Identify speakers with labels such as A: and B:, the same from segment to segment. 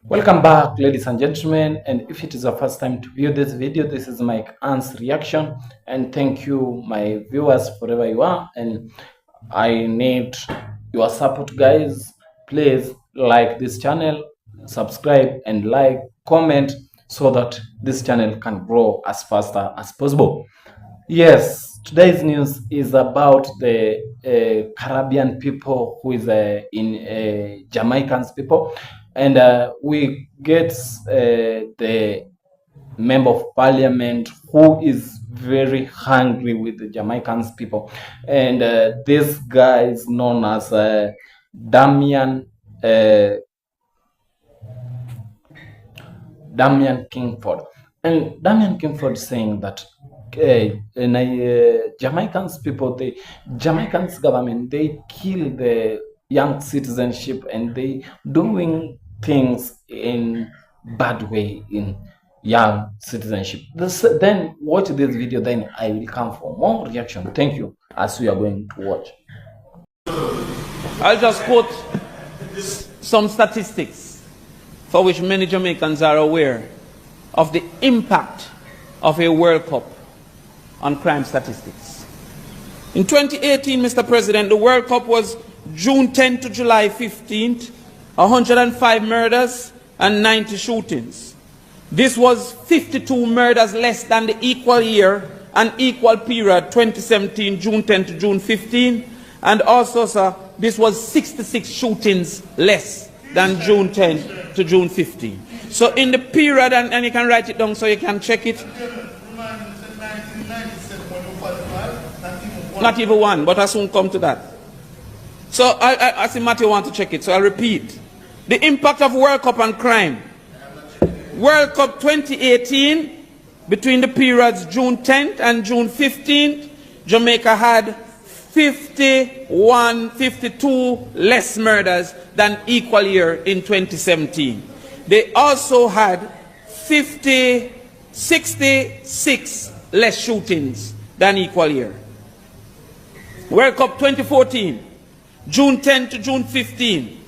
A: Welcome back, ladies and gentlemen, and if it is your first time to view this video, this is MIKEANN'S reaction, and thank you my viewers wherever you are, and I need your support, guys. Please like this channel, subscribe, and like, comment, so that this channel can grow as faster as possible. Yes, today's news is about the Caribbean people who is in Jamaican's people, and we get the member of parliament who is very hungry with the Jamaicans people, and this guy is known as Damion Crawford, and Damion Crawford saying that Jamaicans people, the Jamaicans government, they kill the young citizenship and they doing things in bad way in young citizenship. Then watch this video, then I will come for more reaction. Thank you, as we are going to watch.
B: I'll just quote some statistics for which many Jamaicans are aware of the impact of a World Cup on crime statistics. In 2018, Mr. President, the World Cup was June 10th to July 15th, 105 murders and 90 shootings. This was 52 murders less than the equal year and equal period 2017, June 10 to June 15, and also, sir, this was 66 shootings less than June 10 to June 15. So in the period, and you can write it down so you can check it. Not even one, but I soon come to that. So I see Matthew want to check it, so I'll repeat. The impact of World Cup on crime. World Cup 2018, between the periods June 10th and June 15th, Jamaica had 52 less murders than equal year in 2017. They also had 66 less shootings than equal year. World Cup 2014, June 10 to June 15,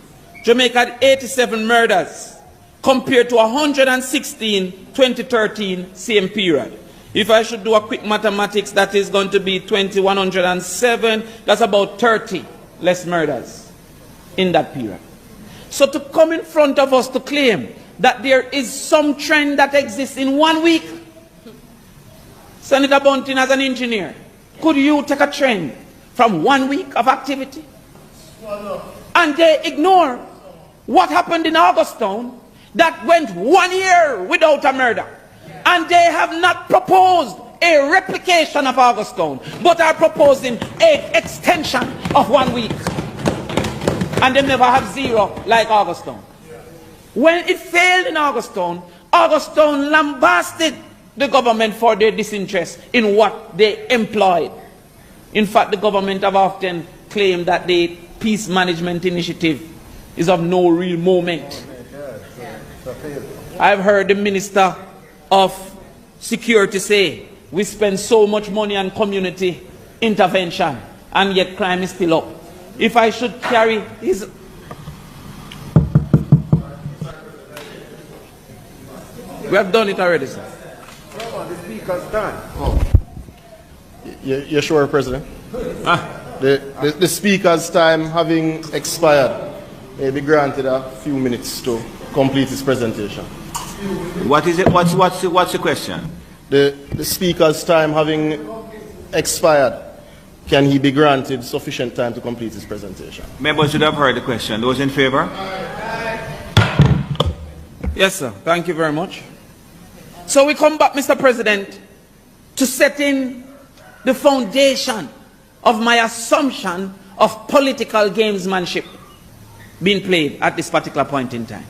B: Jamaica had 87 murders compared to 116 2013 same period. If I should do a quick mathematics, that is going to be 2107, that's about 30 less murders in that period. So to come in front of us to claim that there is some trend that exists in 1 week, Senator Bunting, as an engineer, could you take a trend from 1 week of activity and they ignore what happened in Augustown that went 1 year without a murder, and they have not proposed a replication of Augustown but are proposing an extension of 1 week, and they never have zero like Augustown. When it failed in Augustown, Augustown lambasted the government for their disinterest in what they employed. In fact, the government have often claimed that the peace management initiative is of no real moment. I've heard the Minister of Security say, we spend so much money on community intervention and yet crime is still up. If I should carry his... We have done it already, sir.
C: The speaker's done. Oh. You're sure, President? The speaker's time having expired may be granted a few minutes to complete his presentation.
D: What is it? What's the question?
C: The speaker's time having expired, can he be granted sufficient time to complete his presentation?
D: Members should have heard the question. Those in favor?
B: Yes, sir. Thank you very much. So we come back, Mr. President, to set in the foundation of my assumption of political gamesmanship being played at this particular point in time.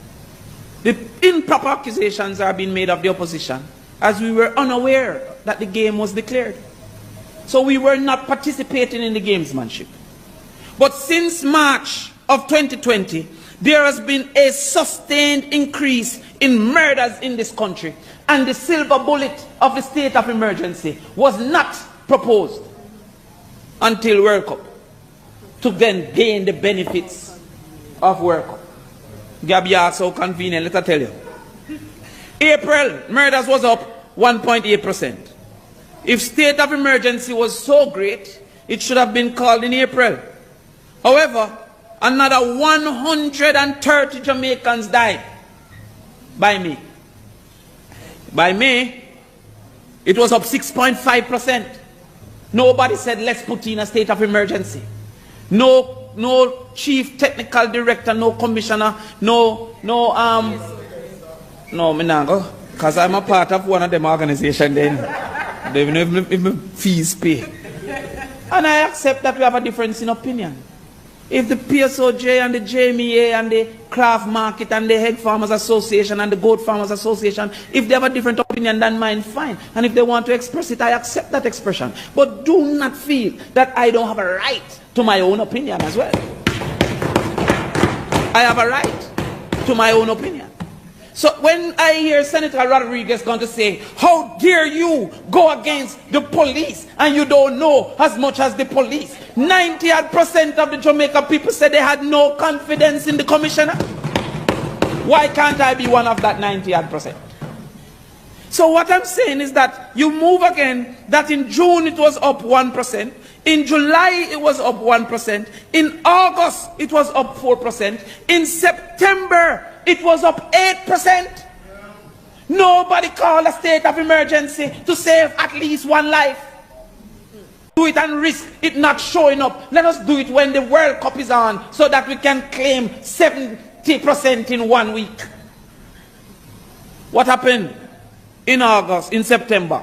B: The improper accusations are being made of the opposition as we were unaware that the game was declared. So we were not participating in the gamesmanship. But since March of 2020, there has been a sustained increase in murders in this country, and the silver bullet of the state of emergency was not proposed until World Cup to then gain the benefits of World Cup. Gabia, so convenient, let me tell you. April, murders was up 1.8%. If state of emergency was so great, it should have been called in April. However, another 130 Jamaicans died by May. By May, it was up 6.5%. Nobody said let's put in a state of emergency. No chief technical director, no commissioner, no, me not go, because I'm a part of one of them organizations then. They don't even fees pay. And I accept that we have a difference in opinion. If the PSOJ and the JMEA and the Craft Market and the Egg Farmers Association and the Goat Farmers Association, if they have a different opinion than mine, fine. And if they want to express it, I accept that expression. But do not feel that I don't have a right to my own opinion as well. I have a right to my own opinion. So when I hear Senator Rodriguez going to say, how dare you go against the police and you don't know as much as the police. 90% of the Jamaican people said they had no confidence in the commissioner. Why can't I be one of that 90%? So what I'm saying is that you move again, that in June it was up 1%. In July it was up 1%. In August it was up 4%. In September it was up 8%. Nobody called a state of emergency to save at least one life. Do it and risk it not showing up. Let us do it when the World Cup is on so that we can claim 70% in 1 week. What happened in August, in September?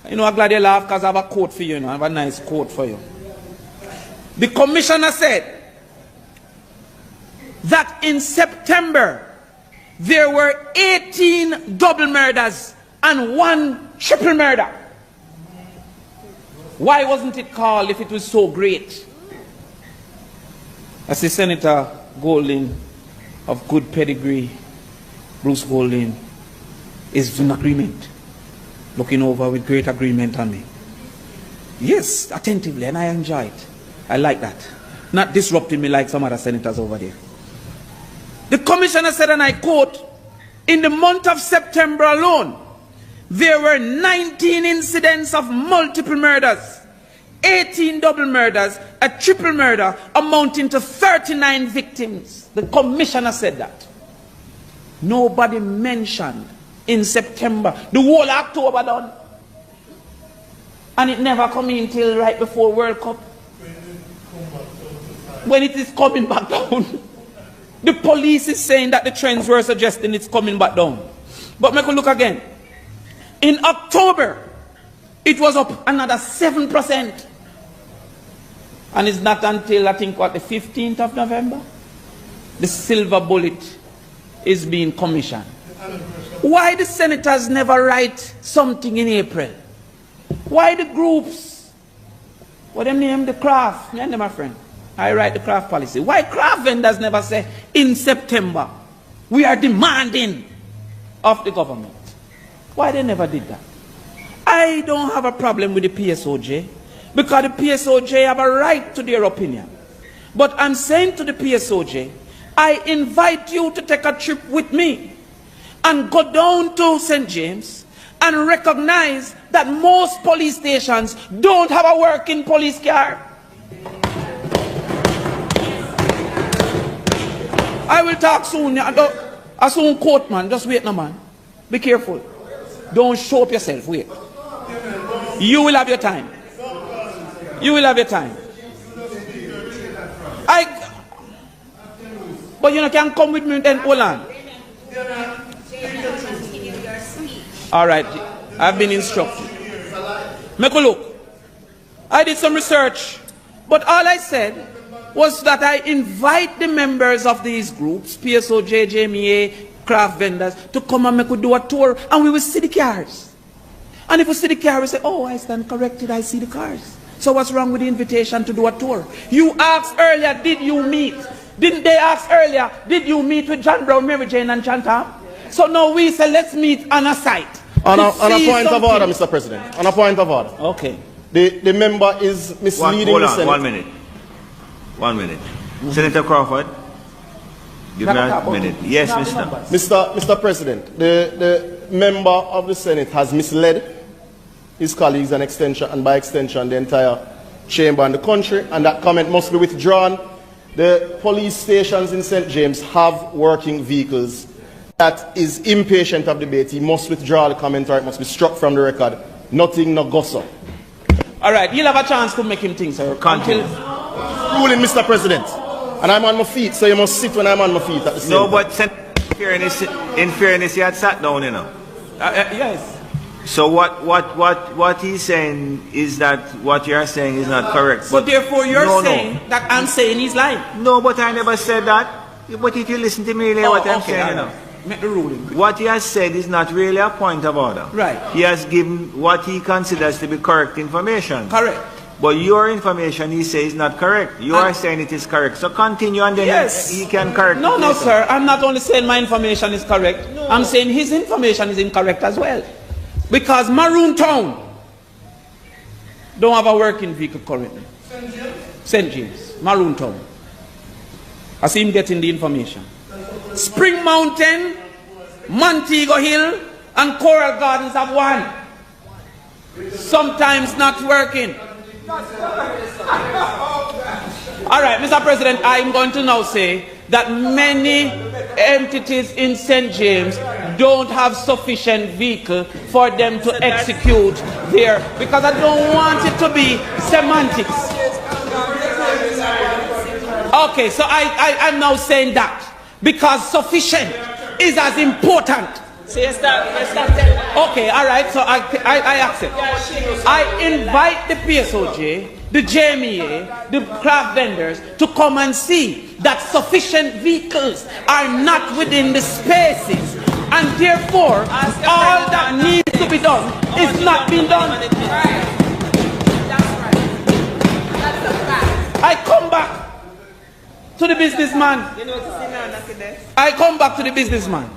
B: You know, I'm glad you laugh because I have a quote for you, I have a nice quote for you. The commissioner said that in September there were 18 double murders and 1 triple murder. Why wasn't it called if it was so great? I see Senator Golding of good pedigree, Bruce Golding, is in agreement, looking over with great agreement on me. Yes, attentively, and I enjoy it. I like that. Not disrupting me like some other senators over there. The commissioner said, and I quote, in the month of September alone, there were 19 incidents of multiple murders, 18 double murders, a triple murder amounting to 39 victims. The commissioner said that. Nobody mentioned in September, the whole October done. And it never come in till right before World Cup. When it is coming back down. The police is saying that the trends were suggesting it's coming back down. But make a look again. In October, it was up another 7%. And it's not until, I think, what, the 15th of November? The silver bullet is being commissioned. Why the senators never write something in April? Why the groups? What them name? The craft. Me and them, my friend. I write the craft policy. Why craft vendors never say, in September, we are demanding of the government? Why they never did that? I don't have a problem with the PSOJ, because the PSOJ have a right to their opinion. But I'm saying to the PSOJ, I invite you to take a trip with me and go down to St. James and recognize that most police stations don't have a working police car. I will talk soon. I soon quote, man. Just wait, no, man. Be careful. Don't show up yourself. Wait. You will have your time. You will have your time. But you know, can come with me then, hold on. All right. I've been instructed. Make a look. I did some research. But all I said was that I invite the members of these groups, PSOJ, JMEA, craft vendors, to come and make we do a tour, and we will see the cars. And if we see the car, we say, oh, I stand corrected, I see the cars. So what's wrong with the invitation to do a tour? You asked earlier, did you meet? Didn't they ask earlier, did you meet with John Brown, Mary Jane, and Chantal? So now we say, let's meet on a site.
C: On a point of order, Mr. President. On a point of order.
B: Okay.
C: The member is misleading
D: Hold
C: the
D: on,
C: Senate.
D: 1 minute. 1 minute. Senator Crawford, Give me a minute. Yes,
C: Mr. President, the member of the Senate has misled his colleagues and by extension the entire chamber and the country, and that comment must be withdrawn. The police stations in St. James have working vehicles. That is impatient of debate. He must withdraw the comment, or it must be struck from the record. Nothing, no gossip.
B: All right, you'll have a chance to make him think, sir.
C: Ruling, Mr. President. And I'm on my feet, so you must sit when I'm on my feet at the same time.
D: No, but in fairness, he had sat down, you know.
B: Yes.
D: So what he's saying is that what you're saying is not correct.
B: So therefore you're saying that I'm saying he's lying.
D: No, but I never said that. But if you listen to me, what I'm saying, you know.
B: Make the ruling.
D: What he has said is not really a point of order.
B: Right.
D: He has given what he considers to be correct information.
B: Correct.
D: But your information, he says, is not correct. You are saying it is correct. So continue, and then he can correct it.
B: No, sir. I'm not only saying my information is correct. No. I'm saying his information is incorrect as well. Because Maroon Town don't have a working vehicle currently. St. James. Maroon Town. I see him getting the information. Spring Mountain, Montego Hill, and Coral Gardens have one. Sometimes not working. All right, Mr. President, I'm going to now say that many entities in St. James don't have sufficient vehicle for them to execute their, because I don't want it to be semantics. Okay, so I'm now saying that because sufficient is as important. Okay, all right, so I accept. I invite the PSOJ, the JMEA, the craft vendors to come and see that sufficient vehicles are not within the spaces, and therefore all that needs to be done is not being done. I come back to the businessman. I come back to the businessman.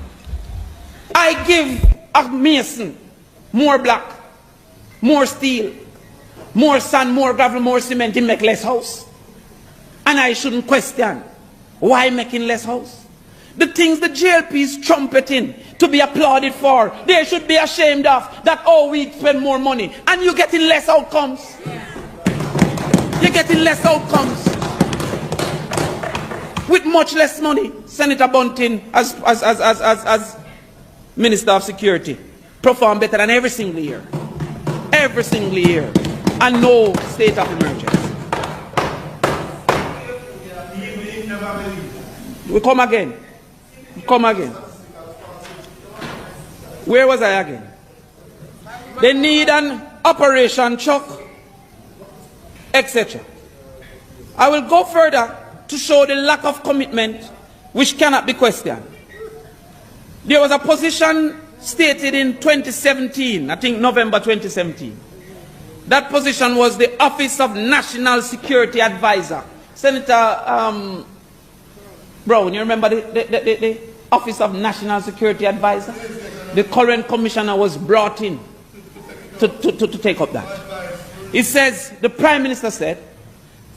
B: I give a mason more block, more steel, more sand, more gravel, more cement, he make less house. And I shouldn't question why making less house. The things the GLP is trumpeting to be applauded for, they should be ashamed of that, oh, we spend more money and you're getting less outcomes. You're getting less outcomes. With much less money. Senator Bunting as Minister of Security perform better than every single year. Every single year. And no state of emergency. We come again. We come again. Where was I again? They need an operation truck, etc. I will go further to show the lack of commitment which cannot be questioned. There was a position stated in 2017, I think November 2017. That position was the Office of National Security Advisor. Senator Brown, you remember the Office of National Security Advisor? The current commissioner was brought in to take up that. It says, the Prime Minister said,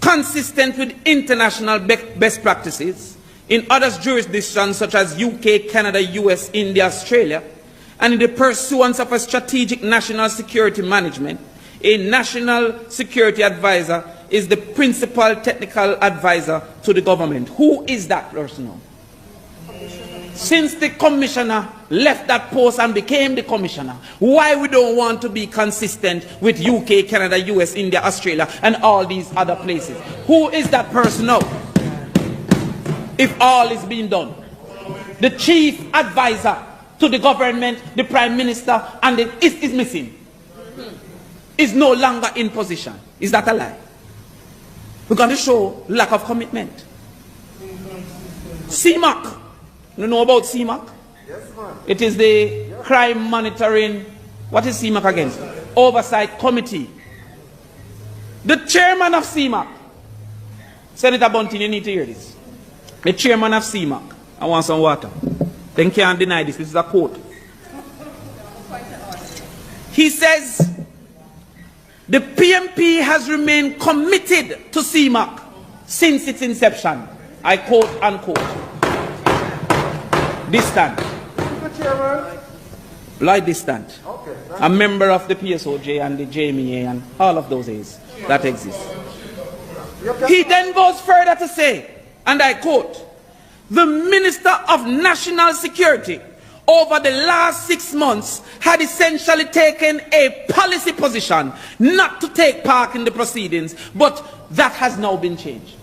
B: consistent with international best practices in other jurisdictions such as UK, Canada, US, India, Australia, and in the pursuance of a strategic national security management, a national security advisor is the principal technical advisor to the government. Who is that person now? Since the commissioner left that post and became the commissioner, why we don't want to be consistent with UK, Canada, US, India, Australia, and all these other places? Who is that person now? If all is being done. The chief advisor to the government, the prime minister, and is missing. Is no longer in position. Is that a lie? We're going to show lack of commitment. CMAC. You know about CMAC? Yes, ma'am. It is the Crime Monitoring, what is CMAC again? Oversight Committee. The chairman of CMAC, Senator Bunting, you need to hear this. The chairman of CMAC, I want some water. Then can't deny this. This is a quote. He says, the PMP has remained committed to CMAC since its inception. I quote, unquote. Distant. Lloyd Distant. A member of the PSOJ and the JMA and all of those A's that exist. He then goes further to say, and I quote, the Minister of National Security over the last 6 months had essentially taken a policy position not to take part in the proceedings, but that has now been changed.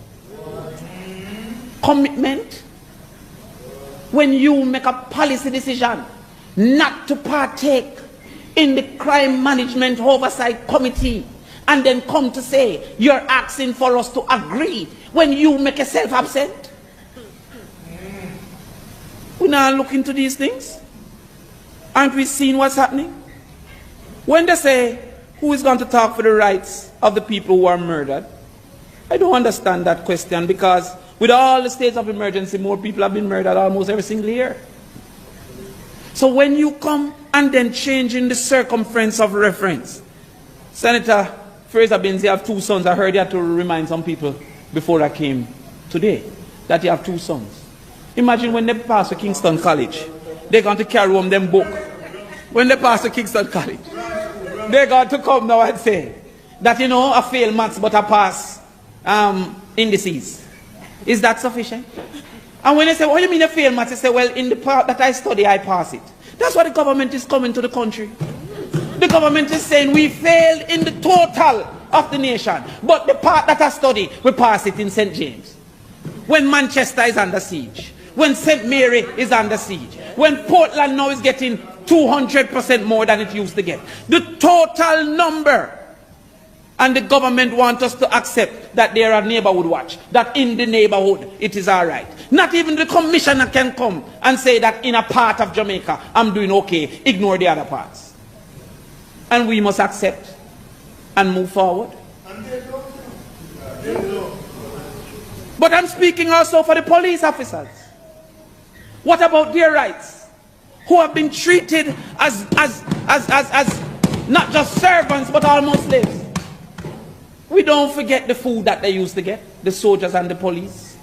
B: Commitment. When you make a policy decision not to partake in the Crime Management Oversight Committee and then come to say you're asking for us to agree when you make yourself absent. We now look into these things. Aren't we seeing what's happening? When they say, who is going to talk for the rights of the people who are murdered? I don't understand that question, because with all the states of emergency, more people have been murdered almost every single year. So when you come and then change in the circumference of reference, Senator Fraser Benzi have 2 sons. I heard you had to remind some people before I came today that you have 2 sons. Imagine when they pass to Kingston College, they're going to carry home them book. When they pass to Kingston College, they're going to come now and say that, you know, I fail maths but I pass indices. Is that sufficient? And when they say, what do you mean I fail maths? They say, well, in the part that I study, I pass it. That's what the government is coming to the country. The government is saying we failed in the total of the nation, but the part that I study, we pass it in St. James. When Manchester is under siege, when St. Mary is under siege, when Portland now is getting 200% more than it used to get. The total number. And the government wants us to accept that there are neighborhood watch, that in the neighborhood it is all right. Not even the commissioner can come and say that in a part of Jamaica I'm doing okay, ignore the other parts. And we must accept and move forward. But I'm speaking also for the police officers. What about their rights? Who have been treated as not just servants but almost slaves. We don't forget the food that they used to get, the soldiers and the police.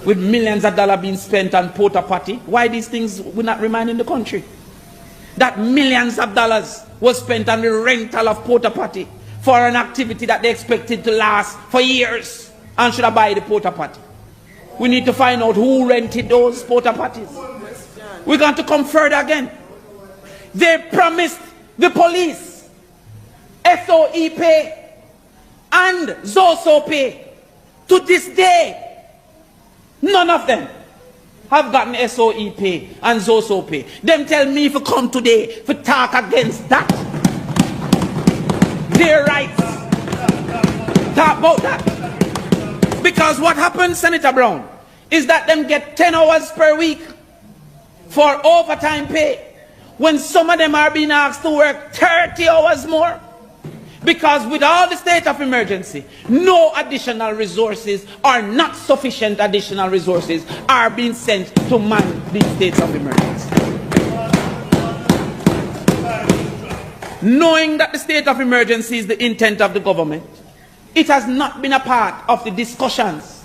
B: With millions of dollars being spent on porta potty. Why these things will not remain in the country? That millions of dollars was spent on the rental of porta potty for an activity that they expected to last for years, and should have buy the porta potty. We need to find out who rented those porta potties. We're going to come further again. They promised the police SOE pay and ZOSO pay. To this day, none of them have gotten SOE pay and ZOSO pay. Them tell me if you come today to talk against that, their rights. Talk about that. Because what happens, Senator Brown, is that them get 10 hours per week for overtime pay, when some of them are being asked to work 30 hours more. Because with all the state of emergency, no additional resources or not sufficient additional resources are being sent to man these states of emergency. Knowing that the state of emergency is the intent of the government, it has not been a part of the discussions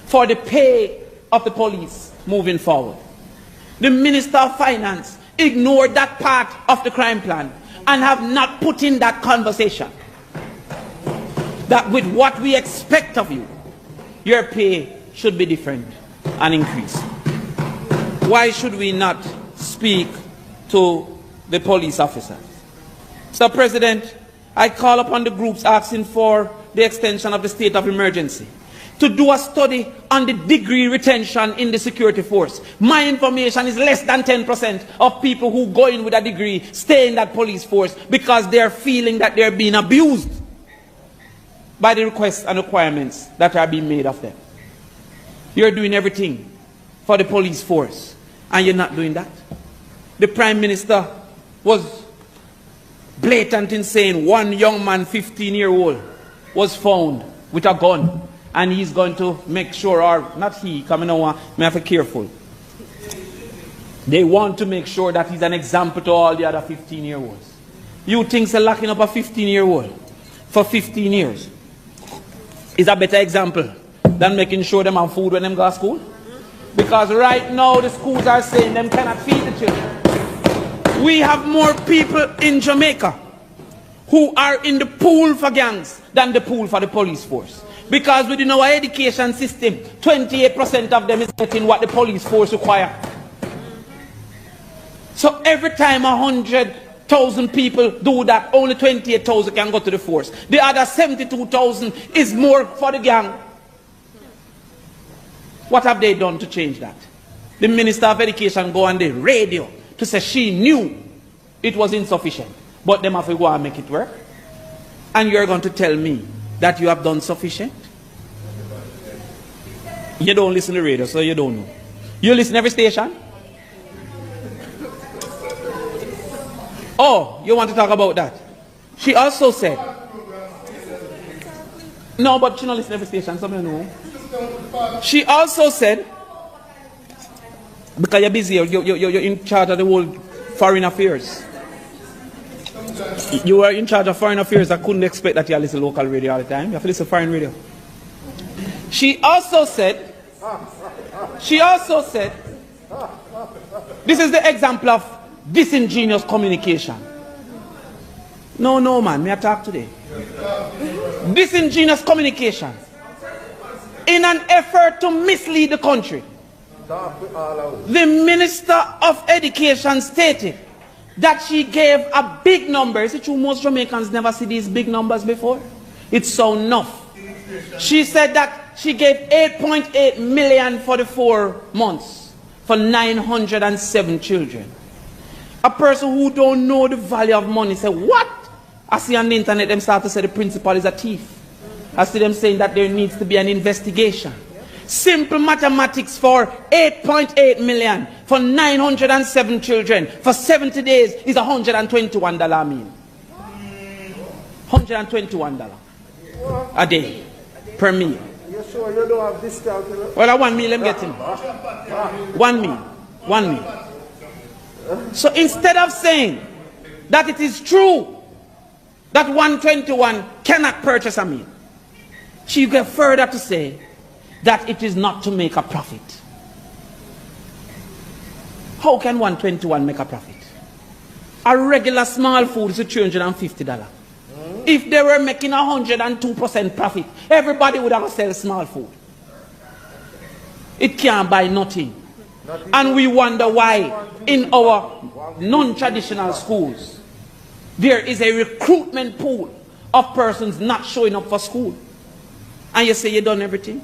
B: for the pay of the police moving forward. The Minister of Finance ignored that part of the crime plan and have not put in that conversation. That with what we expect of you, your pay should be different and increase. Why should we not speak to the police officers? Mr. President, I call upon the groups asking for the extension of the state of emergency to do a study on the degree retention in the security force. My information is less than 10% of people who go in with a degree stay in that police force because they're feeling that they're being abused by the requests and requirements that are being made of them. You're doing everything for the police force and you're not doing that. The Prime Minister was blatant in saying one young man, 15-year-old, was found with a gun. And he's going to make sure, or not he, coming on, may have to be careful. They want to make sure that he's an example to all the other 15-year-olds. You think they're locking up a 15-year-old for 15 years is a better example than making sure them have food when them go to school? Because right now the schools are saying them cannot feed the children. We have more people in Jamaica who are in the pool for gangs than the pool for the police force. Because within our education system, 28% of them is getting what the police force require. So every time 100,000 people do that, only 28,000 can go to the force. The other 72,000 is more for the gang. What have they done to change that? The Minister of Education go on the radio to say she knew it was insufficient. But them have to go and make it work. And you're going to tell me that you have done sufficient? You don't listen to the radio, so you don't know. You listen to every station? Oh, you want to talk about that? She also said, no, but she don't listen to every station, so I know. She also said, because you're busy, you're in charge of the whole foreign affairs. You were in charge of foreign affairs. I couldn't expect that you listen to local radio all the time. You have to listen to foreign radio. She also said, this is the example of disingenuous communication. No, man, may I talk today? Disingenuous communication. In an effort to mislead the country, the Minister of Education stated that she gave a big number. Is it true most Jamaicans never see these big numbers before? It's so enough. She said that she gave 8.8 million for the 4 months for 907 children. A person who don't know the value of money say, what? I see on the internet them start to say the principal is a thief. I see them saying that there needs to be an investigation. Simple mathematics for 8.8 million for 907 children for 70 days is $121, I mean. $121 a day per meal.
C: You sure you don't have discount?
B: Well, I 1 meal I'm getting. 1 meal. 1 meal. So instead of saying that it is true that 121 cannot purchase a meal, she go further to say that it is not to make a profit. How can 121 make a profit? A regular small food is $350. If they were making 102% profit, everybody would have sell small food. It can't buy nothing. And we wonder why in our non-traditional schools there is a recruitment pool of persons not showing up for school. And you say you done everything?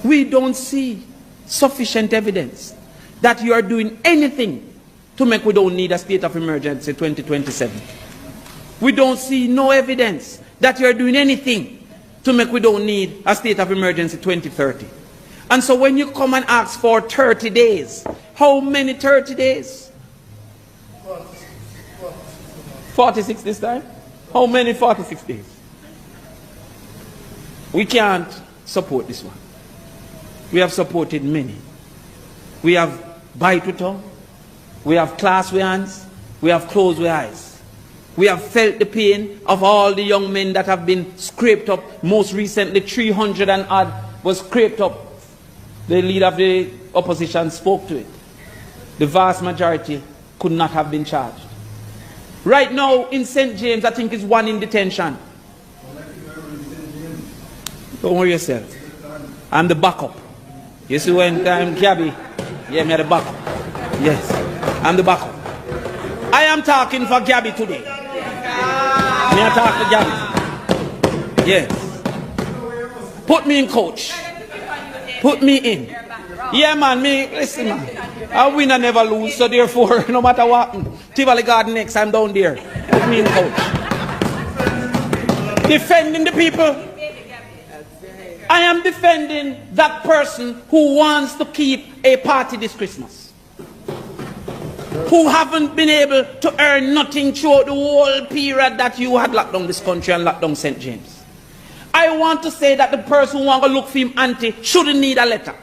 B: We don't see sufficient evidence that you are doing anything to make we don't need a state of emergency 2027. We don't see no evidence that you are doing anything to make we don't need a state of emergency 2030. And so when you come and ask for 30 days, how many 30 days? 46 this time? How many 46 days? We can't support this one. We have supported many. We have bite with tongue. We have class with hands. We have closed with eyes. We have felt the pain of all the young men that have been scraped up. Most recently, 300 and odd was scraped up. The leader of the opposition spoke to it. The vast majority could not have been charged. Right now in St. James, I think it's 1 in detention. Don't worry yourself. I'm the backup. You see when I'm Gabby, yeah, me the backup. Yes, I'm the backup. I am talking for Gabby today. Me I talk to Gabby. Yes. Put me in, coach. Put me in. Yeah, man, listen, man. I win and never lose, so therefore, no matter what, Tivoli Garden next, I'm down there. Put me in, coach. Defending the people. I am defending that person who wants to keep a party this Christmas, who haven't been able to earn nothing throughout the whole period that you had locked down this country and locked down St. James. I want to say that the person who wants to look for him auntie shouldn't need a letter,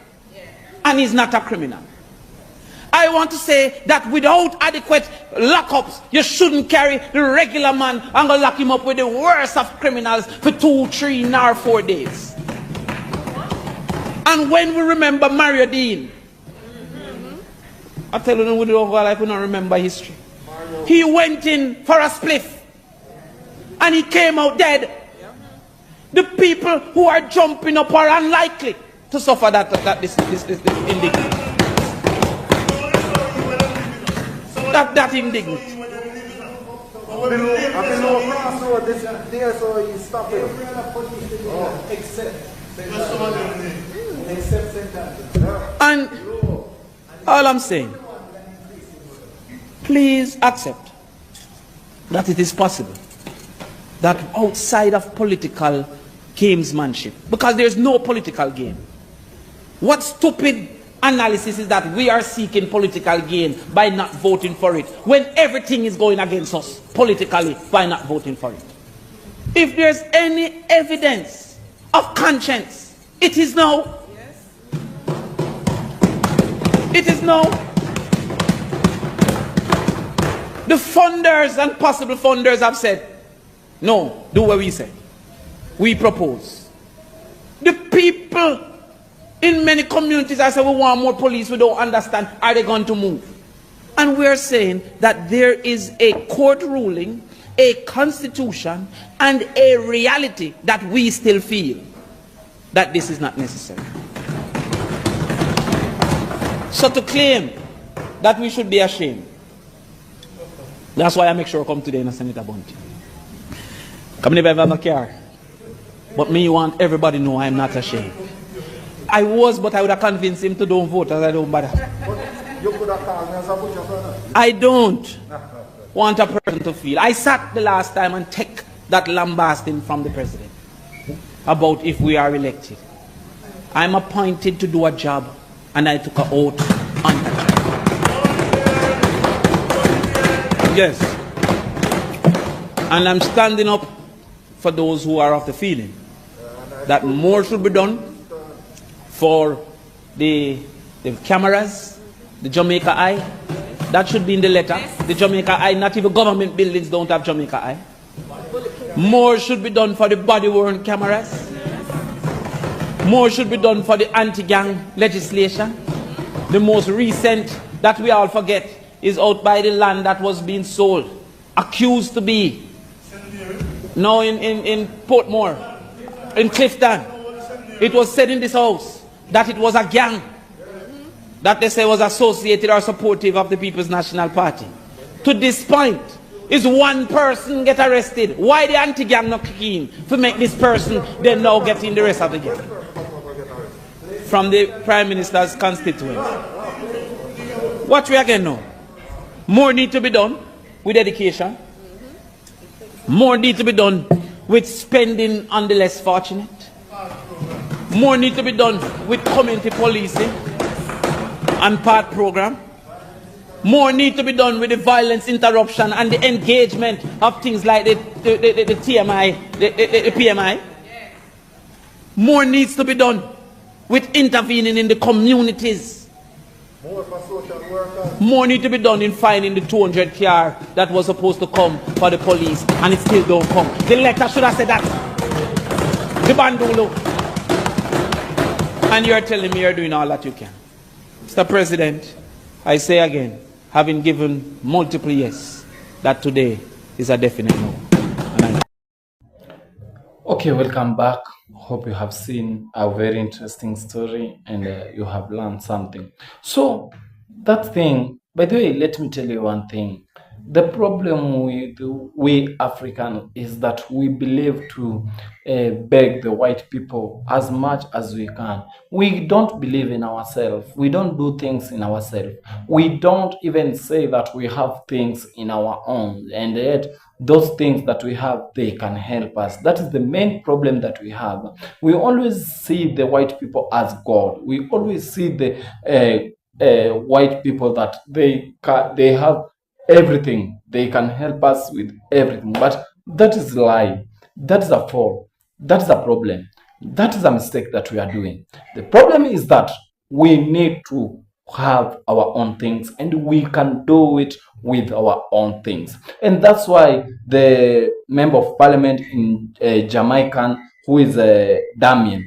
B: and he's not a criminal. I want to say that without adequate lockups, you shouldn't carry the regular man and go lock him up with the worst of criminals for 2, 3, or 4 days. And when we remember Mario Dean, I tell you, we don't go like we don't remember history. He went in for a spliff and he came out dead. The people who are jumping up are unlikely to suffer this indignity. That indignity. And all I'm saying, please accept that it is possible that outside of political gamesmanship, because there's no political game. What stupid analysis is that we are seeking political gain by not voting for it, when everything is going against us politically by not voting for it. If there's any evidence of conscience, it is no. It is no. The funders and possible funders have said, no, do what we say. We propose. The people in many communities I say we want more police, we don't understand, are they going to move? And we're saying that there is a court ruling, a constitution, and a reality that we still feel that this is not necessary. So to claim that we should be ashamed, that's why I make sure I come today in a Senator Bunty. Come never have no care. But me want everybody know I'm not ashamed. I was, but I would have convinced him to don't vote as I don't bother.
C: You could have called me as a butcher, brother.
B: I don't want a person to feel. I sat the last time and take that lambasting from the president about if we are elected. I'm appointed to do a job and I took an oath on that job. Yes. And I'm standing up for those who are of the feeling that more should be done for the cameras, the Jamaica Eye. That should be in the letter. The Jamaica Eye, not even government buildings don't have Jamaica Eye. More should be done for the body-worn cameras. More should be done for the anti-gang legislation. The most recent that we all forget is out by the land that was being sold, accused to be now in Portmore, in Clifton. It was said in this house that it was a gang that they say was associated or supportive of the People's National Party. To this point, is one person get arrested. Why the anti-gang not keen to make this person then now get in the rest of the gang? From the Prime Minister's constituents. What we again now? More need to be done with education. More need to be done with spending on the less fortunate. More need to be done with community policing and part program. More need to be done with the violence interruption and the engagement of things like the TMI, the PMI. More needs to be done with intervening in the communities.
C: More for social workers.
B: More need to be done in finding the 200 car that was supposed to come for the police and it still don't come. The letter should have said that. The bandolo. And you're telling me you're doing all that you can. Mr. President, I say again, having given multiple yes, that today is a definite no.
A: Okay, welcome back. Hope you have seen a very interesting story and you have learned something. So, that thing, by the way, let me tell you one thing. The problem with we African is that we believe to beg the white people as much as we can. We don't believe in ourselves. We don't do things in ourselves. We don't even say that we have things in our own, and yet those things that we have, they can help us. That is the main problem that we have. We always see the white people as God. We always see the white people that they have everything. They can help us with everything. But that is a lie. That is a fall. That is a problem. That is a mistake that we are doing. The problem is that we need to have our own things, and we can do it with our own things. And that's why the member of parliament in Jamaican, who is Damion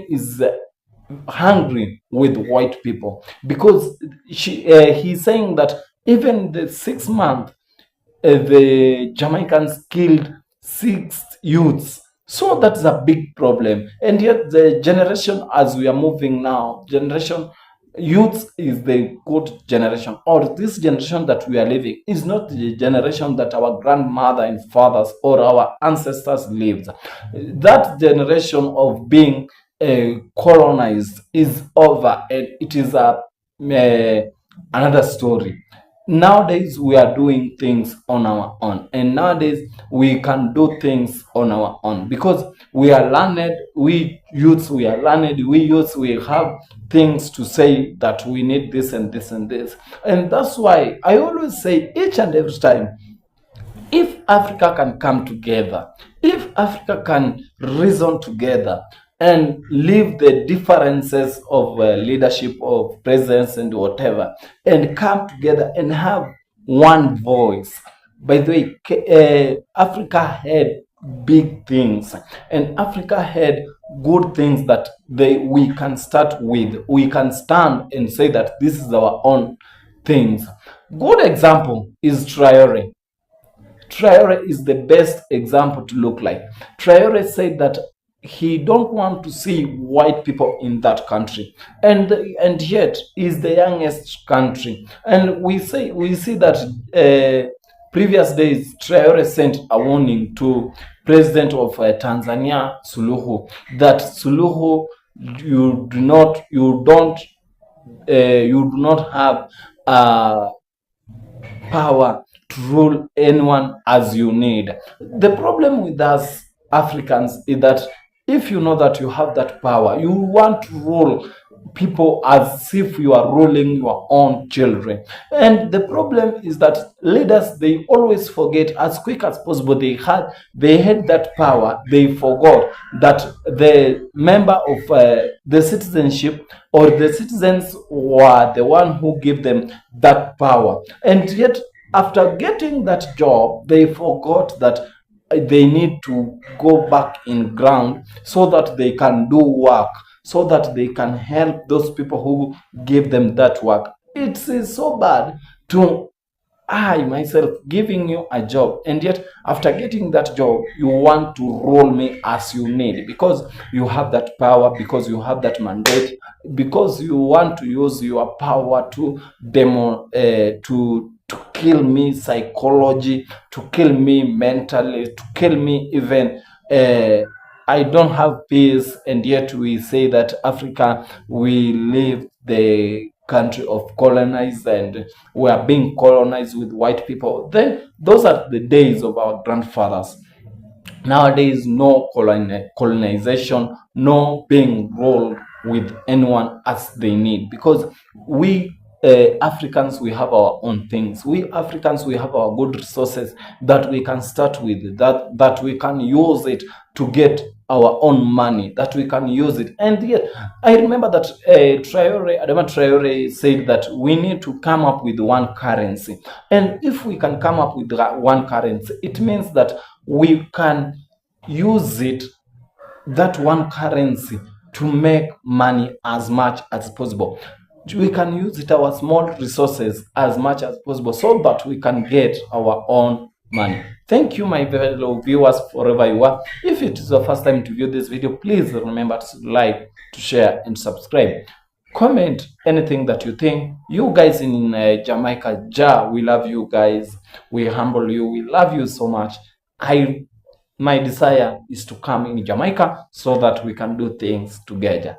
A: is hungry with white people, because he's saying that even the 6 month the Jamaicans killed 6 youths. So that's a big problem. And yet the generation as we are moving now, generation youth is the good generation, or this generation that we are living is not the generation that our grandmother and fathers or our ancestors lived. That generation of being colonized is over, and it is another story. Nowadays we are doing things on our own, and nowadays we can do things on our own because we are learned. We youths, we are learned. We youths, we have things to say that we need this and this and this. And that's why I always say each and every time, if Africa can come together, if Africa can reason together and leave the differences of leadership, of presence and whatever, and come together and have one voice. By the way, Africa had big things, and Africa had good things that we can start with. We can stand and say that this is our own things. Good example is Traore. Traore is the best example to look like. Traore said that he don't want to see white people in that country, and yet is the youngest country. And we see that previous days Traore sent a warning to President of Tanzania Suluhu, that Suluhu, you do not have power to rule anyone as you need. The problem with us Africans is that if you know that you have that power, you want to rule people as if you are ruling your own children. And the problem is that leaders, they always forget as quick as possible they had that power. They forgot that the member of the citizenship or the citizens were the one who gave them that power. And yet after getting that job, they forgot that they need to go back in ground so that they can do work, so that they can help those people who give them that work. It is so bad to I myself giving you a job, and yet after getting that job you want to rule me as you need, because you have that power, because you have that mandate, because you want to use your power to to kill me psychology, to kill me mentally, to kill me even I don't have peace. And yet we say that Africa, we live the country of colonized, and we are being colonized with white people. Then those are the days of our grandfathers. Nowadays, no colonization, no being ruled with anyone as they need, because we Africans, we have our own things. We Africans, we have our good resources that we can start with, that we can use it to get our own money, that we can use it. And yet I remember that Adama Traore said that we need to come up with one currency. And if we can come up with one currency, it means that we can use it, that one currency, to make money as much as possible. We can use it, our small resources, as much as possible, so that we can get our own money. Thank you, my fellow viewers, wherever you are. If it is your first time to view this video, please remember to like, to share, and subscribe. Comment anything that you think. You guys in Jamaica, we love you guys. We humble you. We love you so much. My desire is to come in Jamaica so that we can do things together.